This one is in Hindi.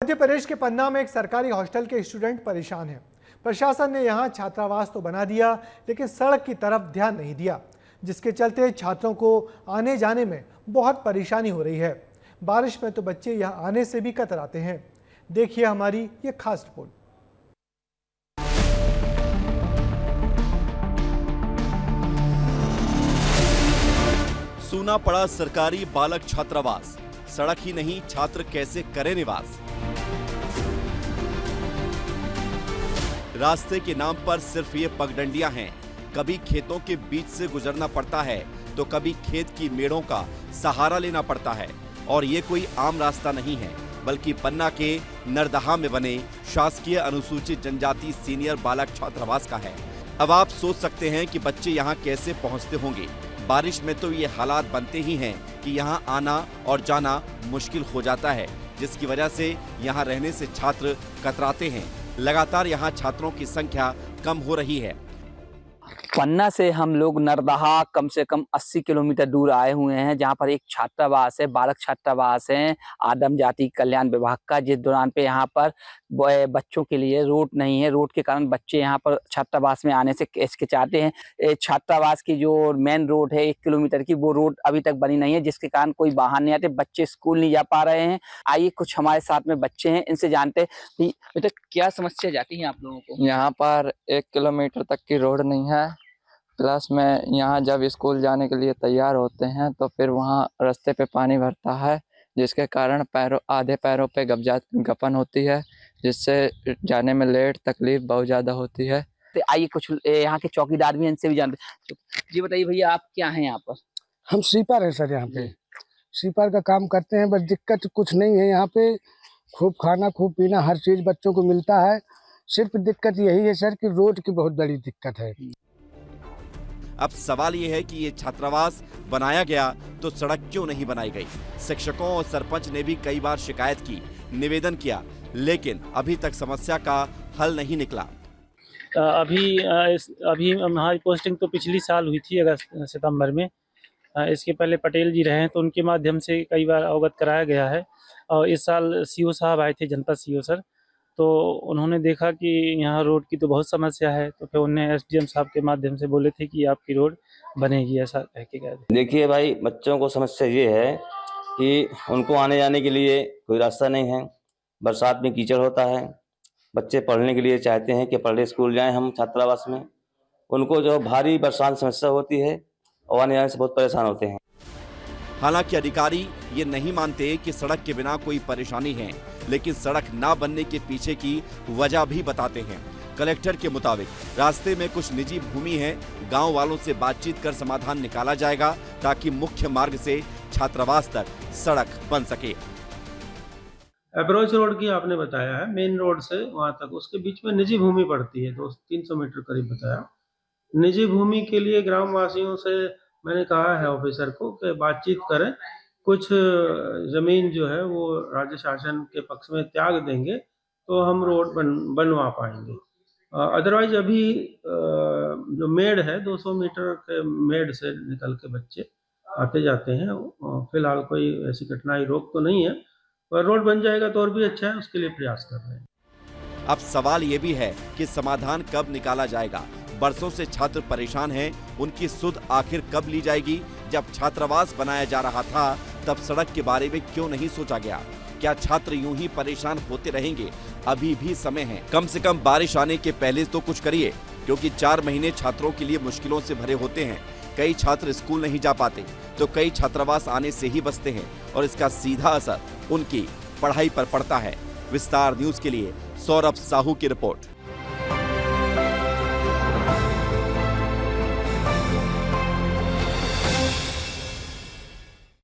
मध्य प्रदेश के पन्ना में एक सरकारी हॉस्टल के स्टूडेंट परेशान हैं। प्रशासन ने यहां छात्रावास तो बना दिया, लेकिन सड़क की तरफ ध्यान नहीं दिया, जिसके चलते छात्रों को आने जाने में बहुत परेशानी हो रही है। बारिश में तो बच्चे यहां आने से भी कतराते हैं। देखिए हमारी ये खास रिपोर्ट। सूना पड़ा सरकारी बालक छात्रावास, सड़क ही नहीं छात्र कैसे करें निवास। रास्ते के नाम पर सिर्फ ये पगडंडियां हैं। कभी खेतों के बीच से गुजरना पड़ता है तो कभी खेत की मेड़ों का सहारा लेना पड़ता है। और ये कोई आम रास्ता नहीं है, बल्कि पन्ना के नरदहा में बने शासकीय अनुसूचित जनजाति सीनियर बालक छात्रावास का है। अब आप सोच सकते हैं कि बच्चे यहाँ कैसे पहुँचते होंगे। बारिश में तो ये हालात बनते ही हैं कि यहाँ आना और जाना मुश्किल हो जाता है, जिसकी वजह से यहाँ रहने से छात्र कतराते हैं। लगातार यहाँ छात्रों की संख्या कम हो रही है। पन्ना से हम लोग नरदहा कम से कम 80 किलोमीटर दूर आए हुए हैं, जहाँ पर एक छात्रावास है, बालक छात्रावास है आदम जाति कल्याण विभाग का, जिस दौरान पे यहाँ पर बच्चों के लिए रोड नहीं है। रोड के कारण बच्चे यहाँ पर छात्रावास में आने से हिचकिचाते हैं। छात्रावास की जो मेन रोड है 1 किलोमीटर की, वो रोड अभी तक बनी नहीं है, जिसके कारण कोई बाहर नहीं आते, बच्चे स्कूल नहीं जा पा रहे हैं। आइए कुछ हमारे साथ में बच्चे हैं, इनसे जानते हैं बेटा क्या समस्या जाती है आप लोगों को। यहाँ पर 1 किलोमीटर तक की रोड नहीं है, प्लस में यहाँ जब स्कूल जाने के लिए तैयार होते हैं तो फिर वहाँ रास्ते पे पानी भरता है, जिसके कारण आधे पैरों पे गपन होती है, जिससे जाने में लेट तकलीफ बहुत ज़्यादा होती है। तो आइए कुछ यहाँ के चौकीदार भी, इनसे भी जानते हैं। जी बताइए भैया, आप क्या हैं यहाँ पर? हम स्वीपर हैं सर, यहाँ पे स्वीपर का काम करते हैं। बस दिक्कत कुछ नहीं है, यहाँ पे खूब खाना खूब पीना हर चीज़ बच्चों को मिलता है। सिर्फ दिक्कत यही है सर कि रोड की बहुत बड़ी दिक्कत है। अब सवाल ये है कि ये छात्रावास बनाया गया तो सड़क क्यों नहीं बनाई गई। शिक्षकों और सरपंच ने भी कई बार शिकायत की, निवेदन किया, लेकिन अभी तक समस्या का हल नहीं निकला। अभी हमारी पोस्टिंग तो पिछली साल हुई थी अगस्त सितंबर में। इसके पहले पटेल जी रहे हैं, तो उनके माध्यम से कई बार अवगत कराया गया है। और इस साल सीओ साहब आए थे, जनपद सीओ सर, तो उन्होंने देखा कि यहाँ रोड की तो बहुत समस्या है, तो फिर उन्हें एसडीएम साहब के माध्यम से बोले थे कि आपकी रोड बनेगी, ऐसा कह के गए थे। देखिए भाई, बच्चों को समस्या ये है कि उनको आने जाने के लिए कोई रास्ता नहीं है। बरसात में कीचड़ होता है, बच्चे पढ़ने के लिए चाहते हैं कि पढ़े स्कूल जाएं हम छात्रावास में, उनको जो भारी बरसात समस्या होती है और आने जाने से बहुत परेशान होते हैं। हालांकि अधिकारी ये नहीं मानते कि सड़क के बिना कोई परेशानी है, लेकिन सड़क ना बनने के पीछे की वजह भी बताते हैं। कलेक्टर के मुताबिक रास्ते में कुछ निजी भूमि है, गांव वालों से बातचीत कर समाधान निकाला जाएगा ताकि मुख्य मार्ग से छात्रावास तक सड़क बन सके। अप्रोच रोड की आपने बताया है, मेन रोड से वहां तक उसके बीच में निजी भूमि पड़ती है, 200-300 मीटर करीब बताया। निजी भूमि के लिए ग्राम वासियों से मैंने कहा है ऑफिसर को कि बातचीत करें, कुछ जमीन जो है वो राज्य शासन के पक्ष में त्याग देंगे तो हम रोड बनवा पाएंगे। अदरवाइज अभी जो मेड़ है 200 मीटर के मेड़ से निकल के बच्चे आते जाते हैं। फिलहाल कोई ऐसी कठिनाई रोक तो नहीं है, पर रोड बन जाएगा तो और भी अच्छा है, उसके लिए प्रयास कर रहे हैं। अब सवाल ये भी है कि समाधान कब निकाला जाएगा। बरसों से छात्र परेशान हैं, उनकी सुध आखिर कब ली जाएगी। जब छात्रावास बनाया जा रहा था तब सड़क के बारे में क्यों नहीं सोचा गया। क्या छात्र यूं ही परेशान होते रहेंगे? अभी भी समय है, कम से कम बारिश आने के पहले तो कुछ करिए, क्योंकि 4 महीने छात्रों के लिए मुश्किलों से भरे होते हैं। कई छात्र स्कूल नहीं जा पाते तो कई छात्रावास आने से ही बचते हैं, और इसका सीधा असर उनकी पढ़ाई पर पड़ता है। विस्तार न्यूज के लिए सौरभ साहू की रिपोर्ट।